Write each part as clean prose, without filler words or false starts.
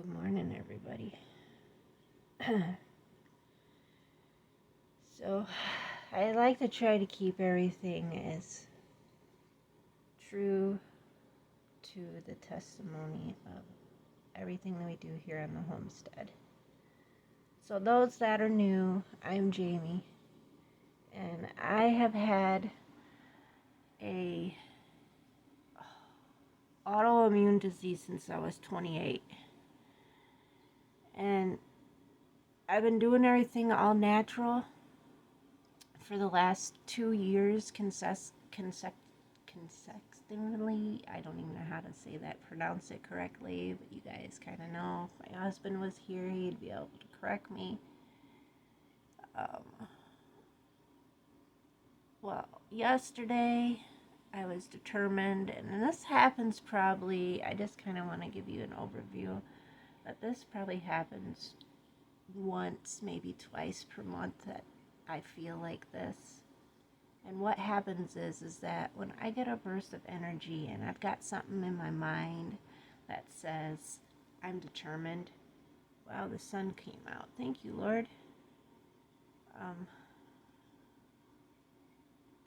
Good morning, everybody. So, I like to try to keep everything as true to the testimony of everything that we do here on the homestead. So, those that are new, I'm Jamie, and I have had a autoimmune disease since I was 28. And I've been doing everything all natural for the last 2 years consecutively. I don't even know how to say that, pronounce it correctly, but you guys kind of know. If my husband was here, he'd be able to correct me. Well, yesterday I was determined, and this happens probably, I just kind of want to give you an overview, that this probably happens once, maybe twice per month that I feel like this. And what happens is that when I get a burst of energy and I've got something in my mind that says I'm determined, wow, the sun came out. Thank you, Lord.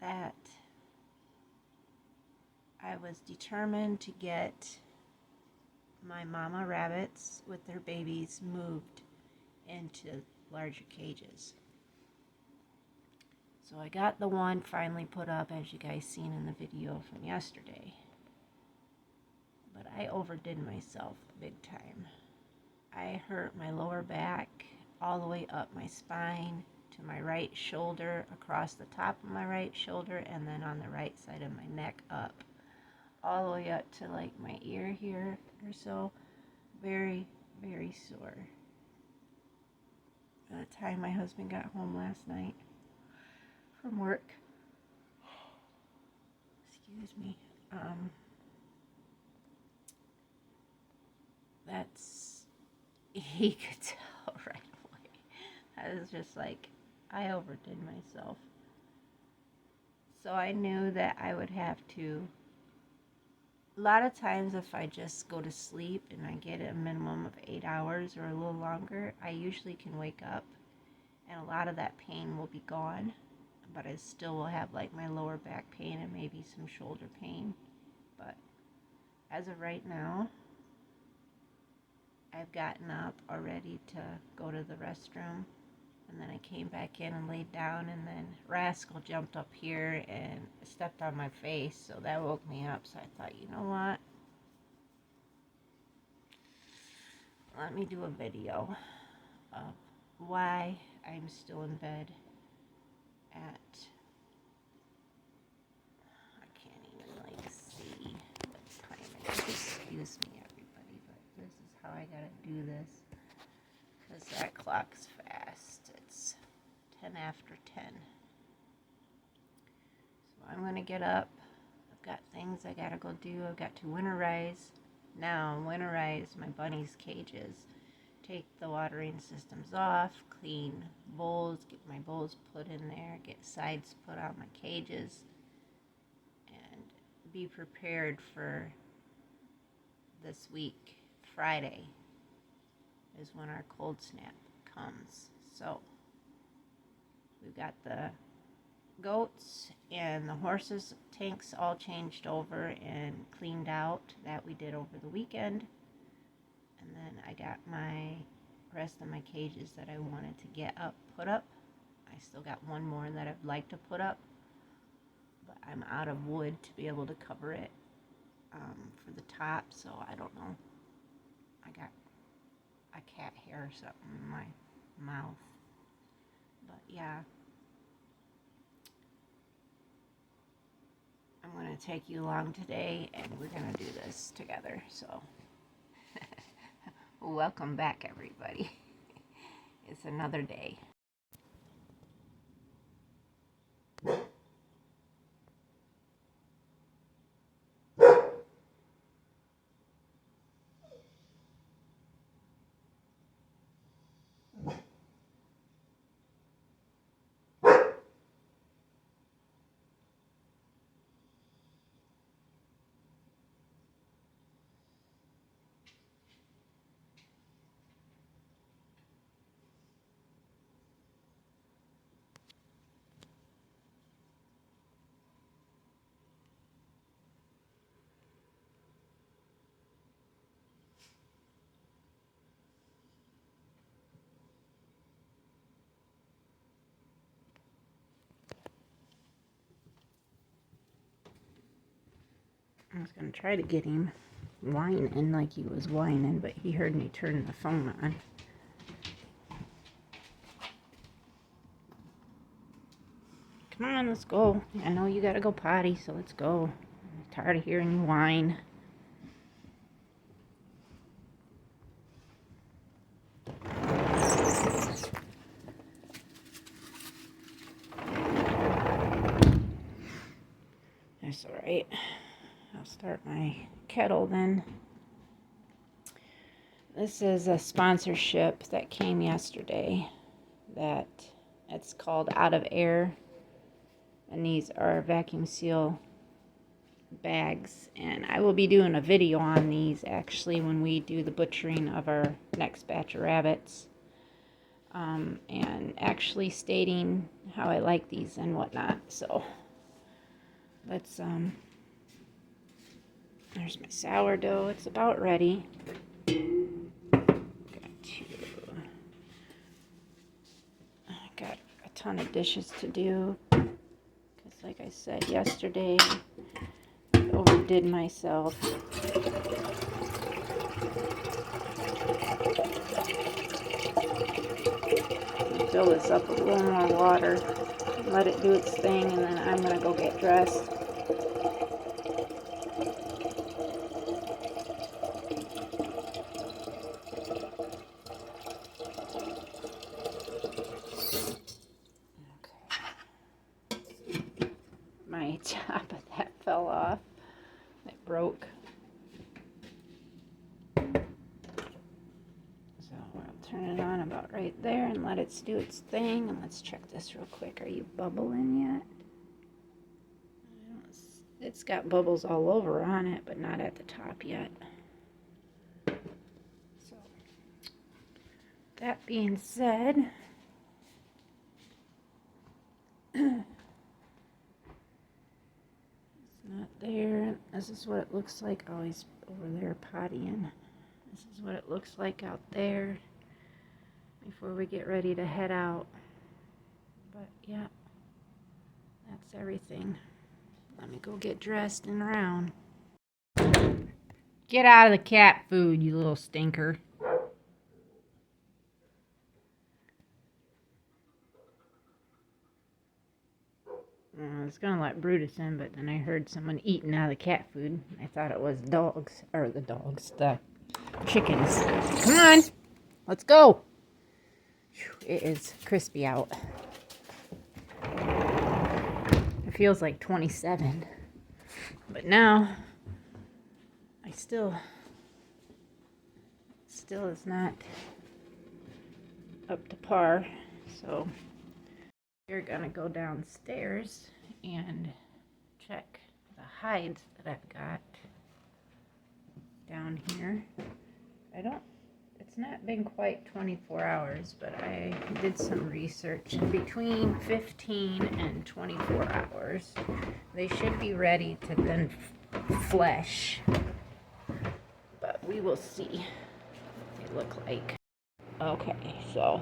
That I was determined to get my mama rabbits with their babies moved into larger cages. So I got the one finally put up, as you guys seen in the video from yesterday. But I overdid myself big time. I hurt my lower back all the way up my spine to my right shoulder, across the top of my right shoulder, and then on the right side of my neck up. All the way up to like my ear here or so. Very, very sore. By the time my husband got home last night from work, excuse me, he could tell right away. I was just like, I overdid myself. So I knew that I would have to, a lot of times if I just go to sleep and I get a minimum of 8 hours or a little longer, I usually can wake up and a lot of that pain will be gone, but I still will have like my lower back pain and maybe some shoulder pain. But as of right now, I've gotten up already to go to the restroom, and then I came back in and laid down, and then Rascal jumped up here and stepped on my face, so that woke me up. So I thought, you know what, let me do a video of why I'm still in bed at, I can't even like see what time it is. Excuse me, everybody, but this is how I gotta do this, because that clock's fast. It's 10 after 10. So I'm gonna get up. I've got things I gotta go do. I've got to winterize my bunnies' cages, take the watering systems off, clean bowls, get my bowls put in there, get sides put on my cages, and be prepared for this week. Friday is when our cold snap comes. So we've got the goats and the horses tanks all changed over and cleaned out. That we did over the weekend. And then I got my rest of my cages that I wanted to get put up. I still got one more that I'd like to put up, but I'm out of wood to be able to cover it for the top, so I don't know. I got a cat hair or something in my mouth. But yeah, I'm going to take you along today, and we're going to do this together. So welcome back, everybody. It's another day. I was going to try to get him whining like he was whining, but he heard me turn the phone on. Come on, let's go. I know you gotta go potty, so let's go. I'm tired of hearing you whine. That's alright. I'll start my kettle then. This is a sponsorship that came yesterday. That it's called Out of Air. And these are vacuum seal bags. And I will be doing a video on these actually when we do the butchering of our next batch of rabbits. And actually stating how I like these and whatnot. So let's there's my sourdough. It's about ready. Got a ton of dishes to do because like I said yesterday, I overdid myself. Fill this up with a little more water, let it do its thing, and then I'm gonna go get dressed. My top of that fell off. It broke. So I'll turn it on about right there and let it do its thing. And let's check this real quick. Are you bubbling yet? It's got bubbles all over on it, but not at the top yet. So that being said, not there. This is what it looks like. Oh, he's over there pottying. This is what it looks like out there before we get ready to head out. But yeah, that's everything. Let me go get dressed and around. Get out of the cat food, you little stinker. I was gonna let Brutus in, but then I heard someone eating out of the cat food. I thought it was the chickens. Come on, let's go. It is crispy out. It feels like 27, but now I still is not up to par. So we're gonna go downstairs and check the hides that I've got down here. It's not been quite 24 hours, but I did some research. Between 15 and 24 hours, they should be ready to then flesh. But we will see what they look like. Okay, so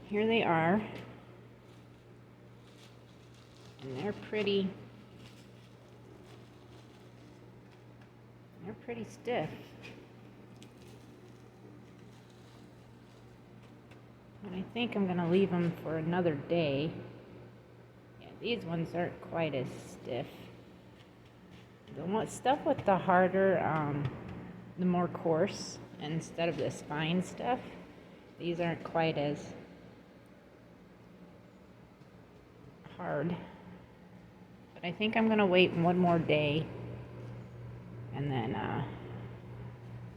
here they are. And they're pretty stiff. And I think I'm going to leave them for another day. Yeah, these ones aren't quite as stiff. The stuff with the harder, the more coarse, instead of this fine stuff, these aren't quite as hard. But I think I'm going to wait one more day and then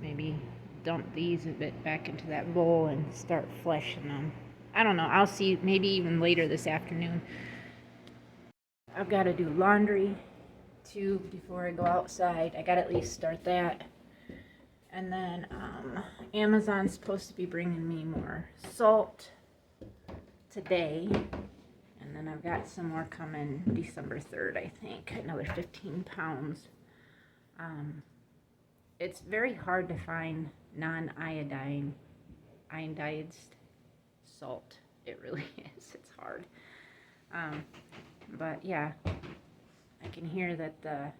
maybe dump these a bit back into that bowl and start fleshing them. I don't know. I'll see. Maybe even later this afternoon. I've got to do laundry too before I go outside. I got to at least start that. And then Amazon's supposed to be bringing me more salt today. And then I've got some more coming December 3rd, I think. Another 15 pounds. It's very hard to find non-iodized salt. It really is. It's hard. But yeah, I can hear that the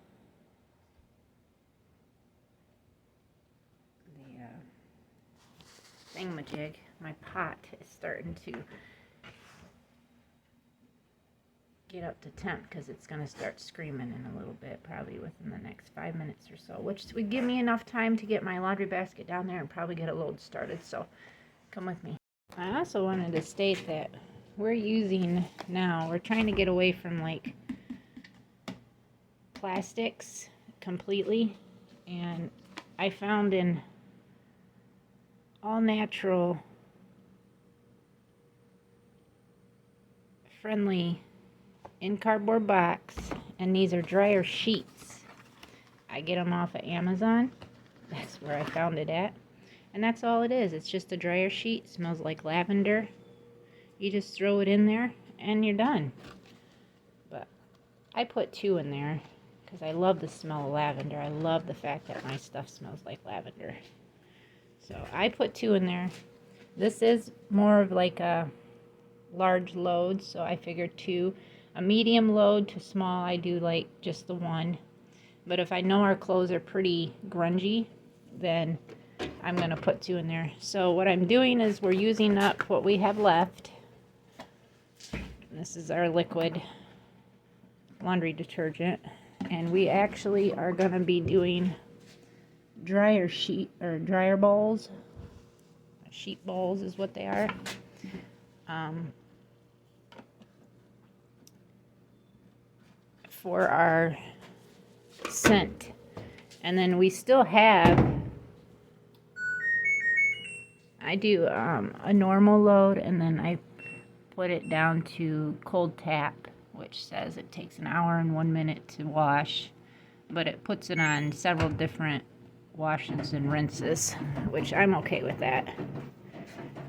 thingamajig, my pot is starting to get up to temp because it's going to start screaming in a little bit, probably within the next 5 minutes or so, which would give me enough time to get my laundry basket down there and probably get a load started. So come with me. I also wanted to state that we're trying to get away from like plastics completely, and I found in all natural friendly in cardboard box, and these are dryer sheets. I get them off of Amazon. That's where I found it at, and that's all it is. It's just a dryer sheet. It smells like lavender. You just throw it in there and you're done. But I put 2 in there because I love the smell of lavender. I love the fact that my stuff smells like lavender. So I put 2 in there. This is more of like a large load, so I figured 2. A medium load to small, I do like just the 1. But if I know our clothes are pretty grungy, then I'm going to put 2 in there. So what I'm doing is we're using up what we have left. This is our liquid laundry detergent. And we actually are going to be doing dryer balls. Sheet balls is what they are. For our scent. And then we still have, I do a normal load, and then I put it down to cold tap, which says it takes 1 hour and 1 minute to wash, but it puts it on several different washes and rinses, which I'm okay with that.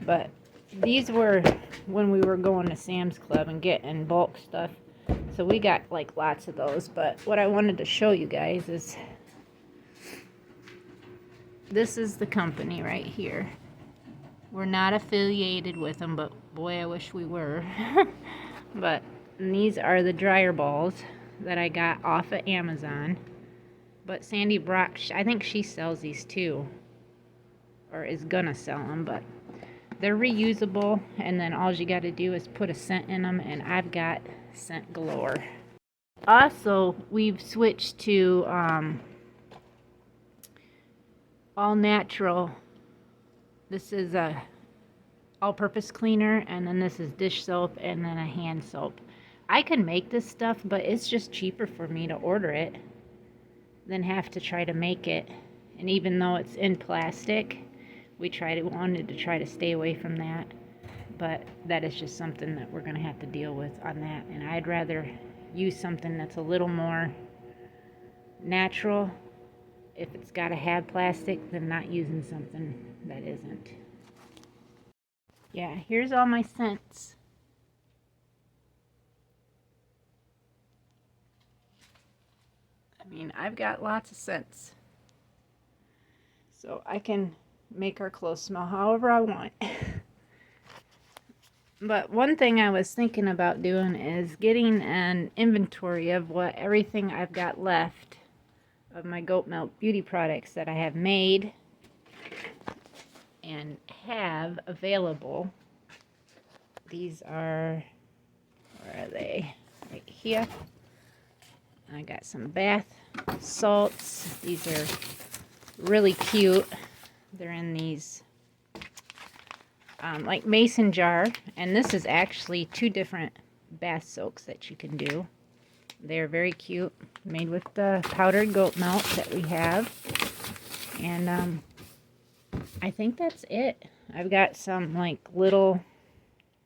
But these were when we were going to Sam's Club and getting bulk stuff. So we got like lots of those, but what I wanted to show you guys is this is the company right here. We're not affiliated with them, but boy, I wish we were. But these are the dryer balls that I got off of Amazon. But Sandy Brock, I think she sells these too, or is gonna sell them, but they're reusable, and then all you got to do is put a scent in them, and I've got scent galore. Also, we've switched to all natural. This is a all-purpose cleaner, and then this is dish soap, and then a hand soap. I can make this stuff, but it's just cheaper for me to order it than have to try to make it. And even though it's in plastic, we wanted to try to stay away from that, but that is just something that we're going to have to deal with on that. And I'd rather use something that's a little more natural if it's got to have plastic than not using something that isn't. Yeah, here's all my scents. I mean, I've got lots of scents, so I can make our clothes smell however I want. But one thing I was thinking about doing is getting an inventory of everything I've got left of my goat milk beauty products that I have made and have available. These are, where are they? Right here. I got some bath salts. These are really cute. They're in these like mason jar, and this is actually 2 different bath soaks that you can do. They're very cute, made with the powdered goat milk that we have. And I think that's it. I've got some like little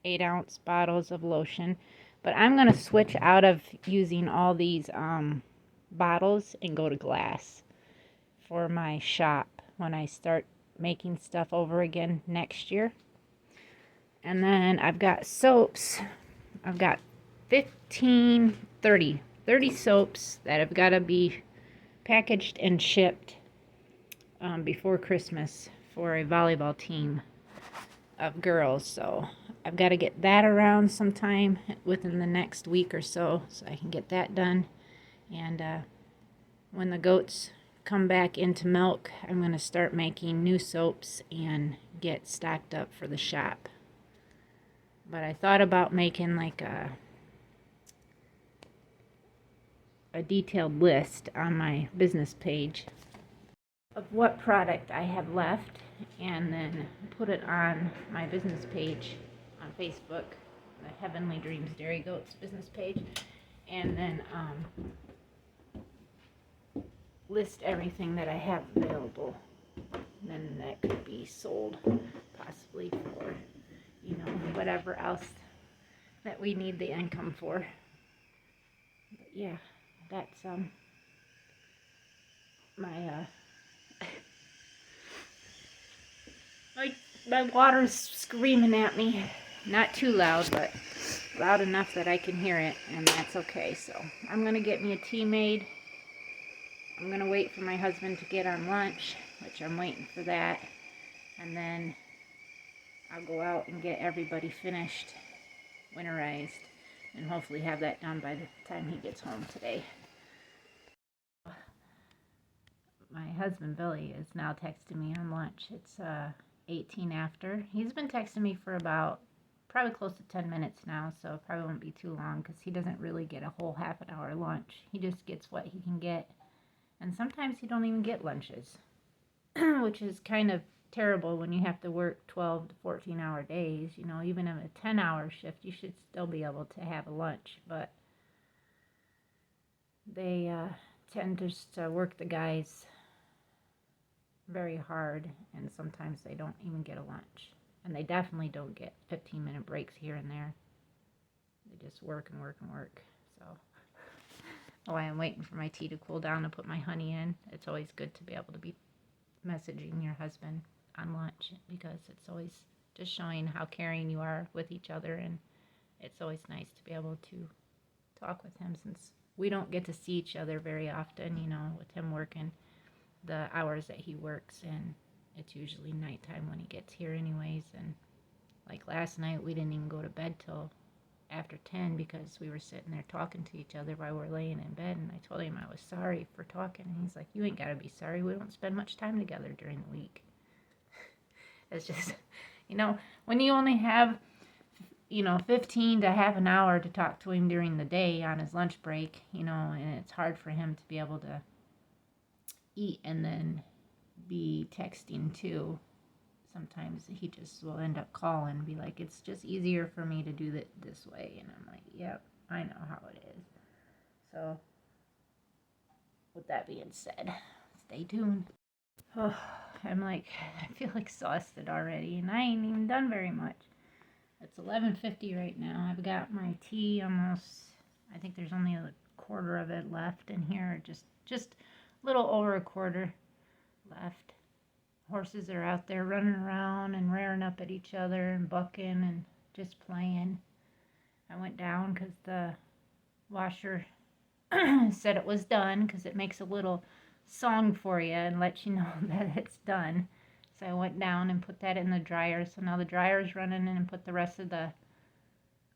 8-ounce bottles of lotion, but I'm going to switch out of using all these bottles and go to glass for my shop when I start making stuff over again next year. And then I've got soaps. I've got 30 soaps that have got to be packaged and shipped before Christmas for a volleyball team of girls. So I've got to get that around sometime within the next week or so I can get that done. And when the goats come back into milk, I'm going to start making new soaps and get stacked up for the shop. But I thought about making like a detailed list on my business page of what product I have left, and then put it on my business page on Facebook, the Heavenly Dreams Dairy Goats business page, and then list everything that I have available. Then that could be sold possibly for, you know, whatever else that we need the income for. But yeah, that's my water's screaming at me. Not too loud, but loud enough that I can hear it, and that's okay. So I'm gonna get me a tea made. I'm gonna wait for my husband to get on lunch, which I'm waiting for that, and then I'll go out and get everybody finished, winterized, and hopefully have that done by the time he gets home today. My husband Billy is now texting me on lunch. It's 18 after. He's been texting me for about probably close to 10 minutes now, so it probably won't be too long because he doesn't really get a whole half an hour lunch. He just gets what he can get, and sometimes he don't even get lunches, which is kind of terrible when you have to work 12 to 14 hour days. You know, even in a 10-hour shift, you should still be able to have a lunch, but they tend just to work the guys very hard, and sometimes they don't even get a lunch, and they definitely don't get 15-minute breaks here and there. They just work and work and work. So while I'm waiting for my tea to cool down and put my honey in, it's always good to be able to be messaging your husband on lunch, because it's always just showing how caring you are with each other, and it's always nice to be able to talk with him, since we don't get to see each other very often, you know, with him working the hours that he works, and it's usually nighttime when he gets here anyways. And like last night, we didn't even go to bed till after 10 because we were sitting there talking to each other while we're laying in bed, and I told him I was sorry for talking, and he's like, you ain't gotta be sorry, we don't spend much time together during the week. It's just, you know, when you only have, you know, 15 to half an hour to talk to him during the day on his lunch break, you know, and it's hard for him to be able to eat and then be texting too. Sometimes he just will end up calling and be like, it's just easier for me to do it this way. And I'm like, yep, I know how it is. So with that being said, stay tuned. Oh, I'm like, I feel exhausted already, and I ain't even done very much. It's 11:50 right now. I've got my tea almost, I think there's only a quarter of it left in here, just a little over a quarter left. Horses are out there running around and rearing up at each other and bucking and just playing. I went down because the washer said it was done, because it makes a little song for you and lets you know that it's done. So I went down and put that in the dryer. So now the dryer's running, and put the rest of the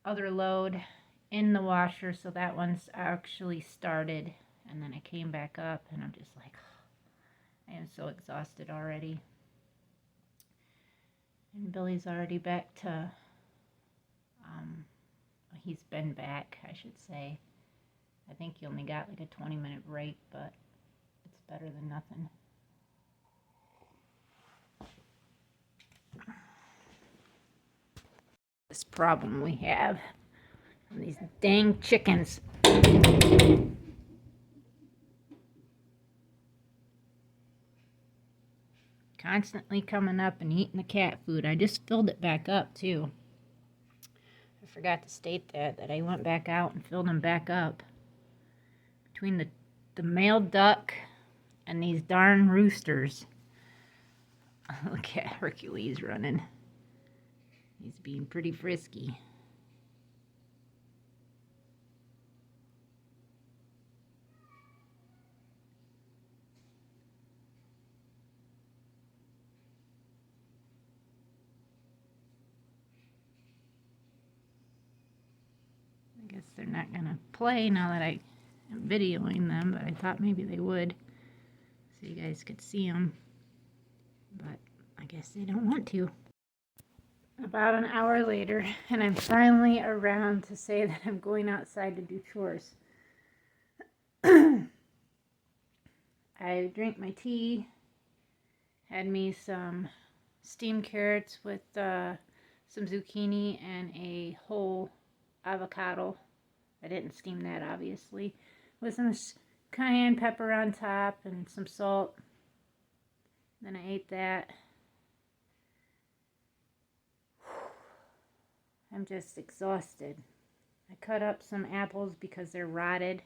other load in the washer, so that one's actually started. And then I came back up, and I'm just like, I am so exhausted already. And Billy's already back to, he's been back, I should say. I think he only got like a 20-minute break, but it's better than nothing. This problem we have, these dang chickens. Constantly coming up and eating the cat food. I just filled it back up too. I forgot to state that I went back out and filled them back up. Between the male duck and these darn roosters. Look at Hercules running. He's being pretty frisky. I guess they're not gonna play now that I am videoing them, but I thought maybe they would, so you guys could see them. But I guess they don't want to. About an hour later, and I'm finally around to say that I'm going outside to do chores. I drank my tea, had me some steamed carrots with some zucchini and a whole avocado. I didn't steam that, obviously. With some cayenne pepper on top and some salt. Then I ate that. I'm just exhausted. I cut up some apples because they're rotted.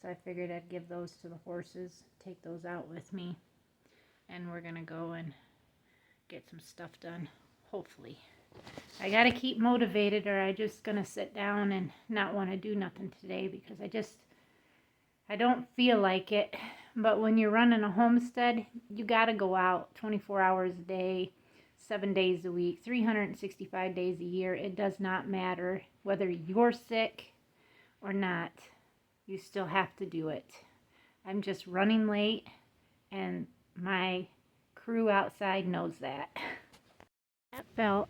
So I figured I'd give those to the horses, take those out with me. And we're going to go and get some stuff done, hopefully. I got to keep motivated or I'm just going to sit down and not want to do nothing today because I don't feel like it. But when you're running a homestead, you got to go out 24 hours a day, 7 days a week, 365 days a year. It does not matter whether you're sick or not. You still have to do it. I'm just running late, and my crew outside knows that. That felt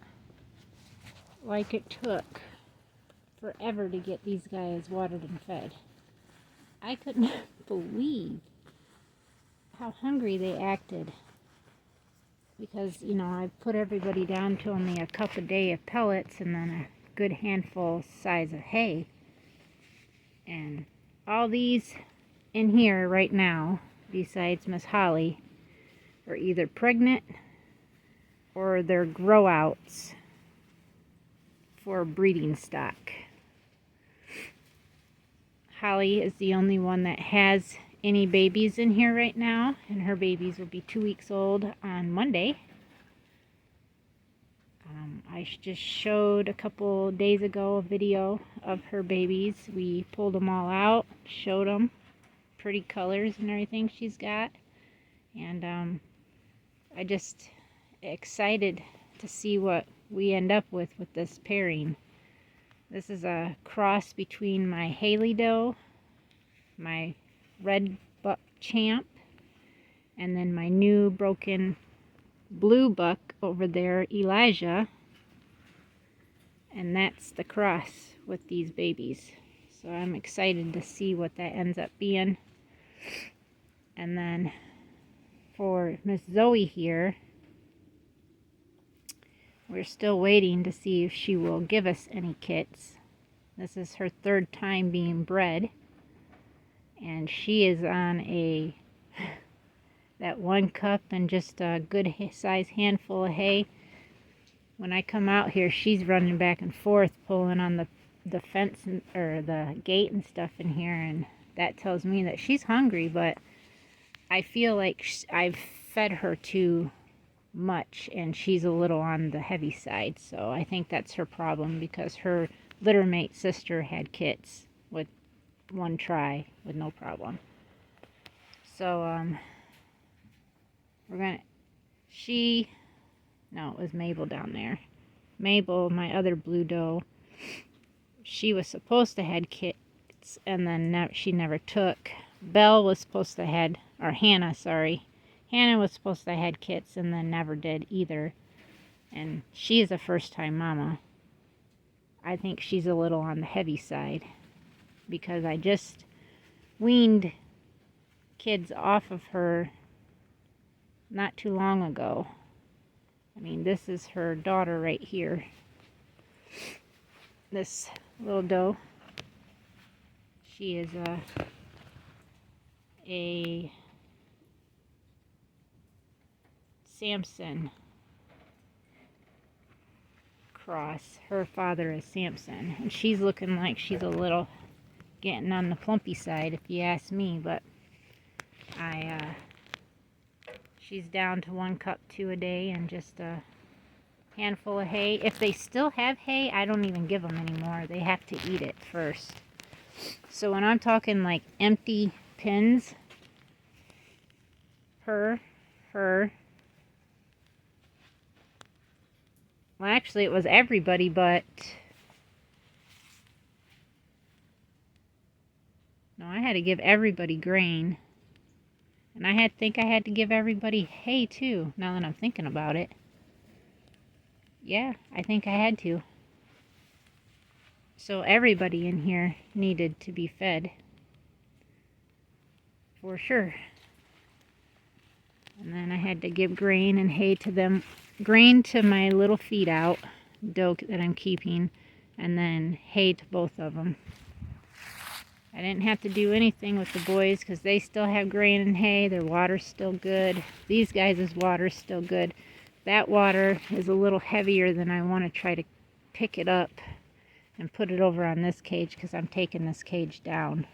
like it took forever to get these guys watered and fed. I couldn't believe how hungry they acted. Because, you know, I put everybody down to only a cup a day of pellets and then a good handful size of hay. And all these in here right now, besides Miss Holly, are either pregnant or they're grow outs for breeding stock. Holly is the only one that has any babies in here right now, and her babies will be 2 weeks old on Monday. I just showed a couple days ago a video of her babies. We pulled them all out, showed them pretty colors and everything she's got, and I just excited to see what we end up with this pairing. This is a cross between my Haley doe, my red buck champ, and then my new broken blue buck over there, Elijah. And that's the cross with these babies. So I'm excited to see what that ends up being. And then for Miss Zoe here, we're still waiting to see if she will give us any kits. This is her third time being bred. And she is on that 1 cup and just a good size handful of hay. When I come out here, she's running back and forth, pulling on the fence or the gate and stuff in here, and that tells me that she's hungry, but I feel like I've fed her too much, and she's a little on the heavy side, so I think that's her problem, because her littermate sister had kits with 1 try with no problem. So, no, it was Mabel down there. Mabel, my other blue doe, she was supposed to have kits, and then she never took. Belle was supposed to have, or Hannah, sorry. Hannah was supposed to have kits, and then never did either. And she is a first-time mama. I think she's a little on the heavy side, because I just weaned kids off of her not too long ago. I mean, this is her daughter right here. This little doe. She is a Samson cross. Her father is Samson. And she's looking like she's a little getting on the plumpy side, if you ask me. But she's down to 1 cup 2 a day and just a handful of hay. If they still have hay, I don't even give them anymore. They have to eat it first. So when I'm talking like empty pins, well, actually it was everybody, but no, I had to give everybody grain. And I think I had to give everybody hay too, now that I'm thinking about it. Yeah, I think I had to. So everybody in here needed to be fed. For sure. And then I had to give grain and hay to them. Grain to my little feed out, doe that I'm keeping, and then hay to both of them. I didn't have to do anything with the boys because they still have grain and hay. Their water's still good. These guys' water's still good. That water is a little heavier than I want to try to pick it up and put it over on this cage because I'm taking this cage down.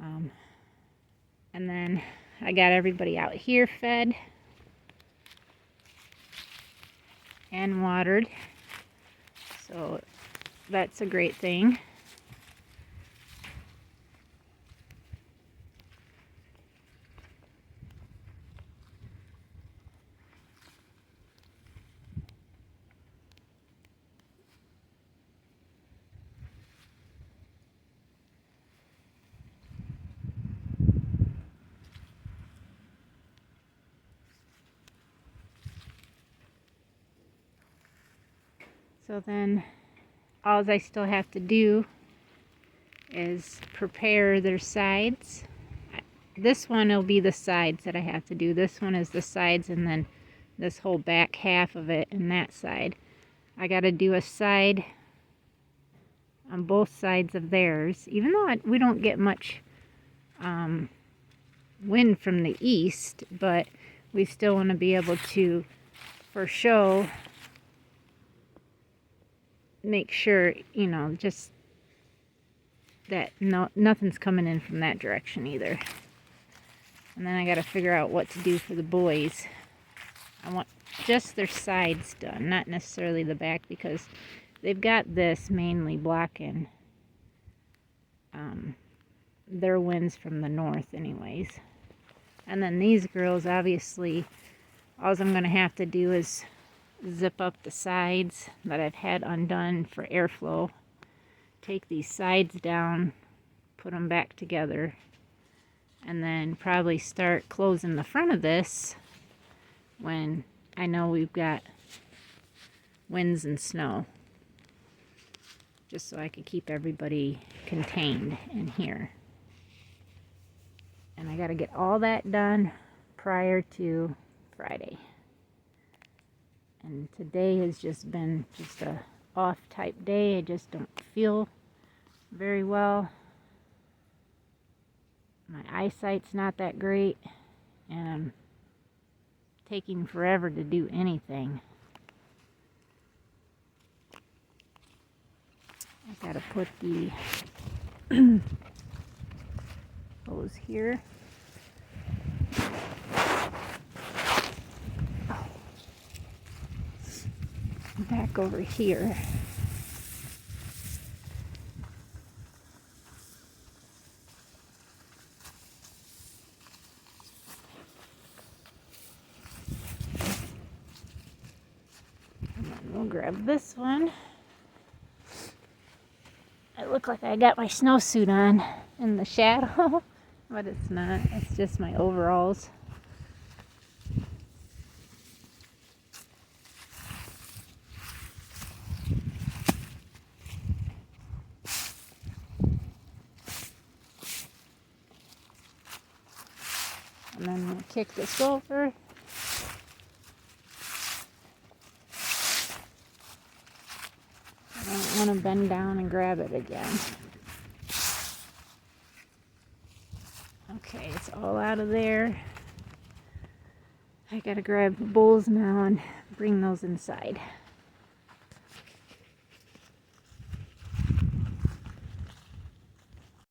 And then I got everybody out here fed and watered. So that's a great thing. So then all I still have to do is prepare their sides. This one will be the sides that I have to do. This one is the sides, and then this whole back half of it and that side. I got to do a side on both sides of theirs. Even though we don't get much wind from the east, but we still want to be able to, for show, make sure, you know, just that nothing's coming in from that direction either. And then I got to figure out what to do for the boys. I want just their sides done, not necessarily the back, because they've got this mainly blocking their winds from the north anyways. And then these girls, obviously, all I'm going to have to do is zip up the sides that I've had undone for airflow, take these sides down, put them back together, and then probably start closing the front of this when I know we've got winds and snow, just so I could keep everybody contained in here. And I got to get all that done prior to Friday. And today has just been just a off type day. I just don't feel very well. My eyesight's not that great, and I'm taking forever to do anything. I gotta put the hose here. Back over here. And then we'll grab this one. I look like I got my snowsuit on in the shadow, but it's not. It's just my overalls. And then we'll kick this over. I don't want to bend down and grab it again. Okay, it's all out of there. I gotta grab the bowls now and bring those inside.